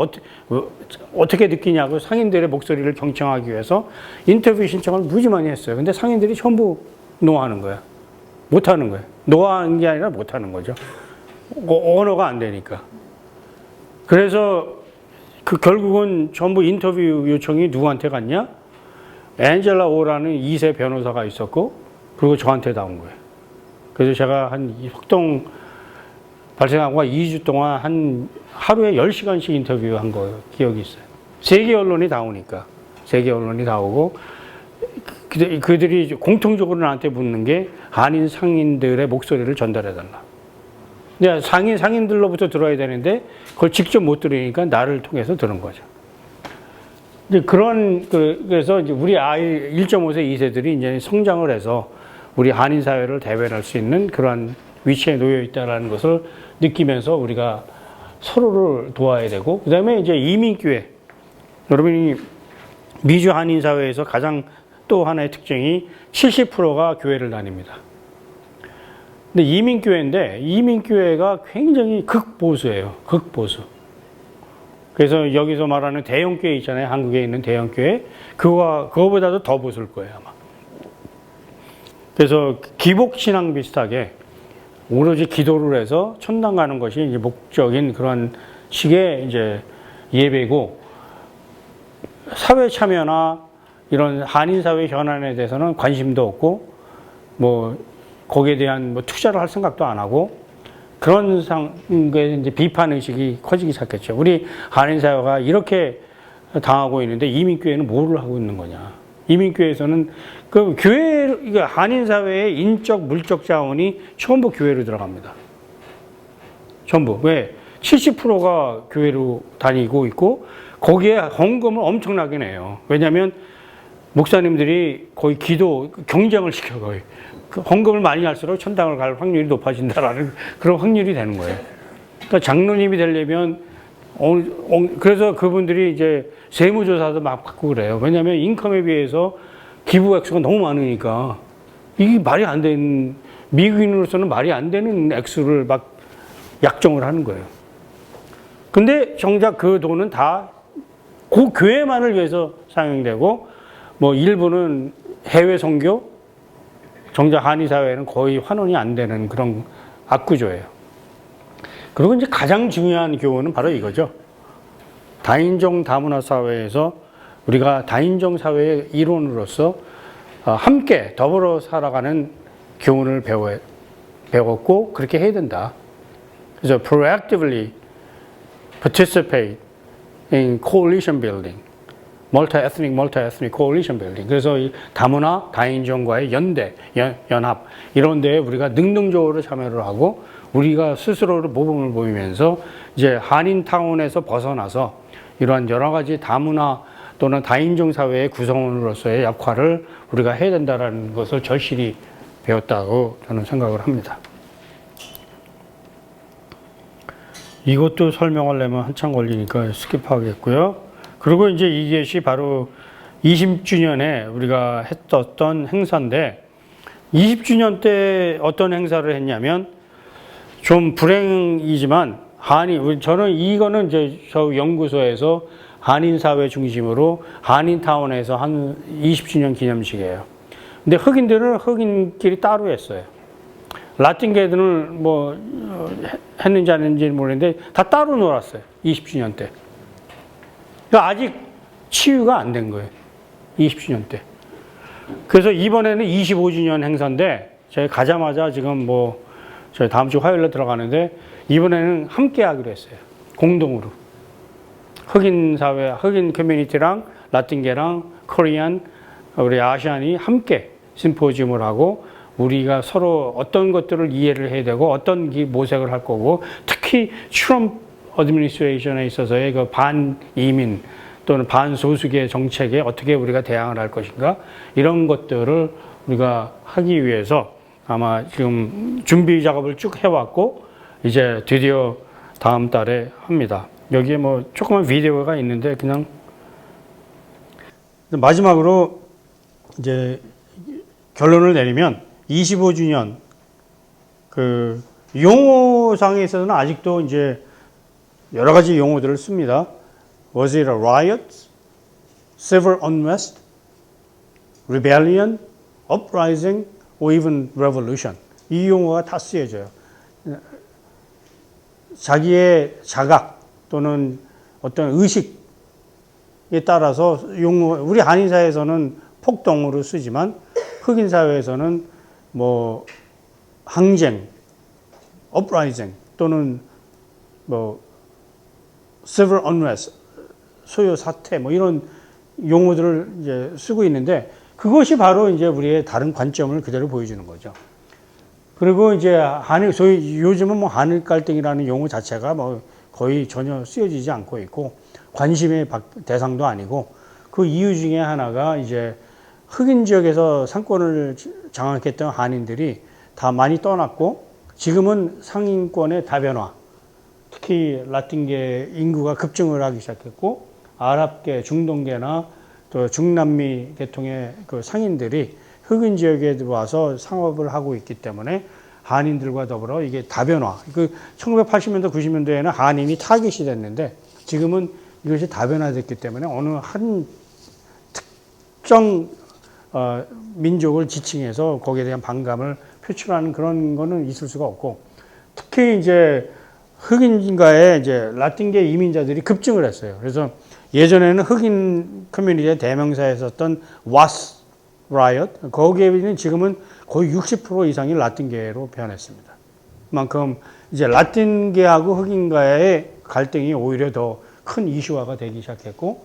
어떻게 느끼냐고 상인들의 목소리를 경청하기 위해서 인터뷰 신청을 무지 많이 했어요. 근데 상인들이 전부 노하는 거야. 못하는 거야. 노하는 게 아니라 못하는 거죠. 언어가 안 되니까. 그래서 결국은 전부 인터뷰 요청이 누구한테 갔냐? 앤젤라 오라는 2세 변호사가 있었고 그리고 저한테 나온 거예요. 그래서 제가 한 폭동 발생하고 2주 동안 하루에 10시간씩 인터뷰한 거 기억이 있어요. 세계 언론이 다 오니까. 세계 언론이 다 오고 그들이 공통적으로 나한테 묻는 게 한인 상인들의 목소리를 전달해달라. 상인들로부터 들어야 되는데 그걸 직접 못 들으니까 나를 통해서 들은 거죠. 그래서 이제 우리 아이 1.5세, 2세들이 이제 성장을 해서 우리 한인 사회를 대변할 수 있는 그러한 위치에 놓여 있다는 것을 느끼면서 우리가 서로를 도와야 되고, 그 다음에 이제 이민교회. 여러분이 미주 한인 사회에서 가장 또 하나의 특징이 70%가 교회를 다닙니다. 근데 이민교회가 굉장히 극보수예요. 극보수. 그래서 여기서 말하는 대형교회 있잖아요. 한국에 있는 대형교회. 그거보다도 더 보수일 거예요, 아마. 그래서 기복신앙 비슷하게 오로지 기도를 해서 천당 가는 것이 이제 목적인 그런 식의 이제 예배고, 사회 참여나 이런 한인사회 현안에 대해서는 관심도 없고, 거기에 대한 투자를 할 생각도 안 하고, 그런 상황에 이제 비판 의식이 커지기 시작했죠. 우리 한인사회가 이렇게 당하고 있는데 이민교회는 뭐를 하고 있는 거냐. 이민교회에서는 한인사회의 인적, 물적 자원이 전부 교회로 들어갑니다. 전부. 왜? 70%가 교회로 다니고 있고, 거기에 헌금을 엄청나게 내요. 왜냐하면 목사님들이 거의 경쟁을 시켜, 거의. 헌금을 많이 할수록 천당을 갈 확률이 높아진다라는 그런 확률이 되는 거예요. 그러니까 장로님이 되려면, 그래서 그분들이 이제 세무조사도 막 받고 그래요. 왜냐하면 인컴에 비해서 기부 액수가 너무 많으니까 이게 말이 안 되는, 미국인으로서는 말이 안 되는 액수를 막 약정을 하는 거예요. 근데 정작 그 돈은 다 그 교회만을 위해서 사용되고, 일부는 해외 선교, 정작 한인사회는 거의 환원이 안 되는 그런 악구조예요. 그리고 이제 가장 중요한 교훈은 바로 이거죠. 다인종 다문화 사회에서 우리가 다인종 사회의 일원으로서 함께 더불어 살아가는 교훈을 배웠고 그렇게 해야 된다. 그래서 proactively participate in coalition building, multi-ethnic coalition building. 그래서 이 다문화, 다인종과의 연대, 연합 이런 데에 우리가 능동적으로 참여를 하고 우리가 스스로를 모범을 보이면서 이제 한인타운에서 벗어나서 이러한 여러 가지 다문화 또는 다인종 사회의 구성원으로서의 역할을 우리가 해야 된다는 것을 절실히 배웠다고 저는 생각을 합니다. 이것도 설명하려면 한참 걸리니까 스킵하겠고요. 그리고 이제 이것이 바로 20주년에 우리가 했었던 행사인데 20주년 때 어떤 행사를 했냐면 좀 불행이지만 저는 이거는 이제 저 연구소에서 한인사회 중심으로 한인타운에서 한 20주년 기념식이에요. 근데 흑인들은 흑인끼리 따로 했어요. 라틴계들은 뭐 했는지 안 했는지 모르겠는데 다 따로 놀았어요. 20주년 때. 그러니까 아직 치유가 안 된 거예요. 20주년 때. 그래서 이번에는 25주년 행사인데 제가 가자마자 지금 저희 다음 주 화요일에 들어가는데 이번에는 함께 하기로 했어요. 공동으로. 흑인 사회, 흑인 커뮤니티랑 라틴계랑 코리안, 우리 아시안이 함께 심포지움을 하고 우리가 서로 어떤 것들을 이해를 해야 되고 어떤 모색을 할 거고 특히 트럼프 어드미니스트레이션에 있어서의 그 반이민 또는 반소수계 정책에 어떻게 우리가 대항을 할 것인가 이런 것들을 우리가 하기 위해서 아마 지금 준비 작업을 쭉 해왔고 이제 드디어 다음 달에 합니다. 여기에 조그만 비디오가 있는데 그냥 마지막으로 이제 결론을 내리면 25주년 그 용어상에 있어서는 아직도 이제 여러 가지 용어들을 씁니다. Was it a riot? Civil unrest? Rebellion? Uprising? Or even revolution? 이 용어가 다 쓰여져요. 자기의 자각 또는 어떤 의식에 따라서 용어, 우리 한인사회에서는 폭동으로 쓰지만 흑인 사회에서는 항쟁, uprising 또는 civil unrest, 소요 사태 이런 용어들을 이제 쓰고 있는데 그것이 바로 이제 우리의 다른 관점을 그대로 보여주는 거죠. 그리고 이제 소위 요즘은 한일 갈등이라는 용어 자체가 거의 전혀 쓰여지지 않고 있고 관심의 대상도 아니고 그 이유 중에 하나가 이제 흑인 지역에서 상권을 장악했던 한인들이 다 많이 떠났고 지금은 상인권의 다변화, 특히 라틴계 인구가 급증을 하기 시작했고 아랍계, 중동계나 또 중남미 계통의 그 상인들이 흑인 지역에 와서 상업을 하고 있기 때문에 한인들과 더불어 이게 다변화. 1980년대, 90년대에는 한인이 타깃이 됐는데 지금은 이것이 다변화됐기 때문에 어느 한 특정 민족을 지칭해서 거기에 대한 반감을 표출하는 그런 거는 있을 수가 없고 특히 이제 흑인과의 이제 라틴계 이민자들이 급증을 했어요. 그래서 예전에는 흑인 커뮤니티의 대명사에 썼던 WAS riot 거기에는 지금은 거의 60% 이상이 라틴계로 변했습니다. 그만큼 이제 라틴계하고 흑인과의 갈등이 오히려 더 큰 이슈화가 되기 시작했고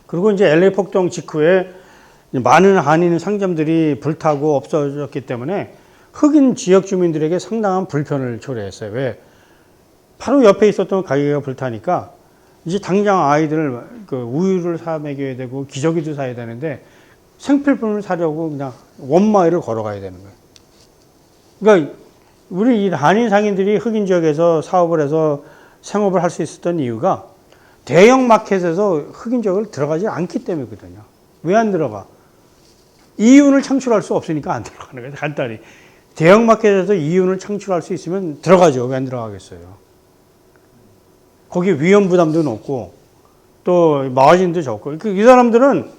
그리고 이제 LA 폭동 직후에 많은 한인 상점들이 불타고 없어졌기 때문에 흑인 지역 주민들에게 상당한 불편을 초래했어요. 왜? 바로 옆에 있었던 가게가 불타니까 이제 당장 아이들 우유를 사 먹여야 되고 기저귀도 사야 되는데 생필품을 사려고 그냥 원마일을 걸어가야 되는 거예요. 그러니까 우리 이 한인 상인들이 흑인 지역에서 사업을 해서 생업을 할 수 있었던 이유가 대형 마켓에서 흑인 지역을 들어가지 않기 때문이거든요. 왜 안 들어가? 이윤을 창출할 수 없으니까 안 들어가는 거예요. 간단히. 대형 마켓에서 이윤을 창출할 수 있으면 들어가죠. 왜 안 들어가겠어요? 거기 위험 부담도 높고 또 마진도 적고 이 사람들은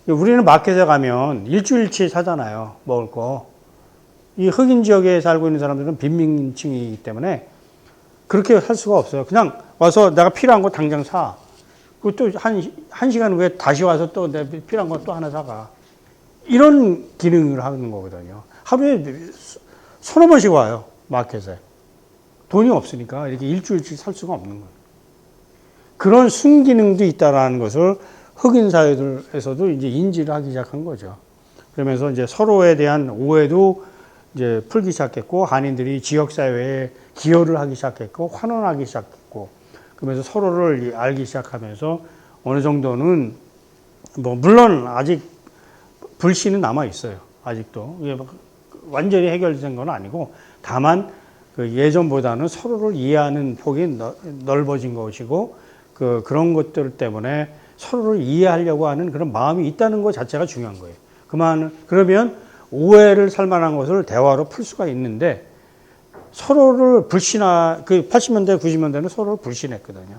우리는 마켓에 가면 일주일치 사잖아요. 먹을 거. 이 흑인 지역에 살고 있는 사람들은 빈민층이기 때문에 그렇게 할 수가 없어요. 그냥 와서 내가 필요한 거 당장 사. 그리고 또 한 시간 후에 다시 와서 또 내가 필요한 거 또 하나 사가. 이런 기능을 하는 거거든요. 하루에 서너 번씩 와요. 마켓에. 돈이 없으니까 이렇게 일주일치 살 수가 없는 거예요. 그런 순기능도 있다라는 것을 흑인 사회들에서도 이제 인지를 하기 시작한 거죠. 그러면서 이제 서로에 대한 오해도 이제 풀기 시작했고, 한인들이 지역사회에 기여를 하기 시작했고, 환원하기 시작했고, 그러면서 서로를 알기 시작하면서 어느 정도는, 뭐, 물론 아직 불신은 남아 있어요. 아직도. 이게 완전히 해결된 건 아니고, 다만 그 예전보다는 서로를 이해하는 폭이 넓어진 것이고, 그런 것들 때문에 서로를 이해하려고 하는 그런 마음이 있다는 것 자체가 중요한 거예요. 그러면 오해를 살 만한 것을 대화로 풀 수가 있는데, 서로를 그 80년대, 90년대는 서로를 불신했거든요.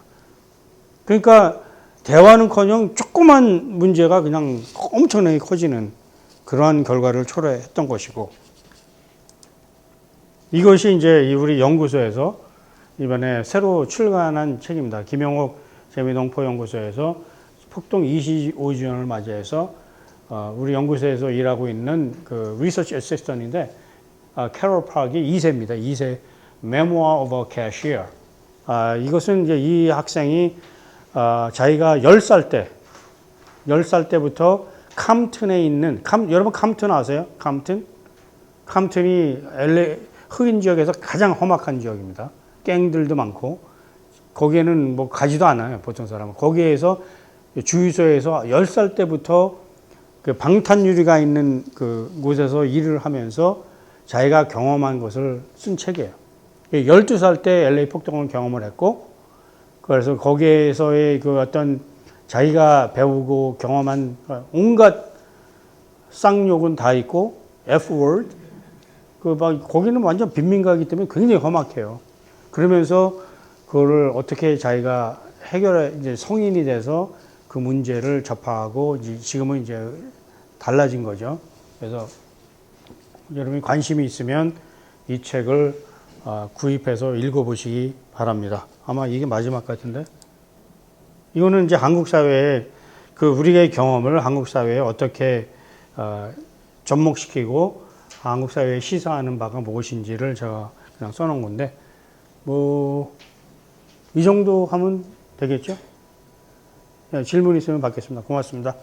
그러니까 대화는커녕 조그만 문제가 그냥 엄청나게 커지는 그러한 결과를 초래했던 것이고, 이것이 이제 우리 연구소에서 이번에 새로 출간한 책입니다. 김영옥 재미농포연구소에서 폭동 25주년을 맞이해서 우리 연구소에서 일하고 있는 그 리서치 어시스턴트인데 캐롤 파크이 2세입니다. 2세 Memoir of a Cashier. 이것은 이제 이 학생이 자기가 10살 때부터 캄튼에 있는 여러분 캄튼 아세요? 캄튼이 LA 흑인 지역에서 가장 험악한 지역입니다. 갱들도 많고 거기에는 뭐 가지도 않아요. 보통 사람은. 거기에서 주유소에서 10살 때부터 그 방탄유리가 있는 그 곳에서 일을 하면서 자기가 경험한 것을 쓴 책이에요. 12살 때 LA 폭동을 경험을 했고, 그래서 거기에서의 그 어떤 자기가 배우고 경험한 온갖 쌍욕은 다 있고, F-word, 거기는 완전 빈민가이기 때문에 굉장히 험악해요. 그러면서 그거를 어떻게 자기가 이제 성인이 돼서 그 문제를 접하고, 지금은 이제 달라진 거죠. 그래서 여러분이 관심이 있으면 이 책을 구입해서 읽어보시기 바랍니다. 아마 이게 마지막 같은데? 이거는 이제 한국 사회에 우리의 경험을 한국 사회에 어떻게 접목시키고 한국 사회에 시사하는 바가 무엇인지를 제가 그냥 써놓은 건데, 뭐, 이 정도 하면 되겠죠? 질문 있으면 받겠습니다. 고맙습니다.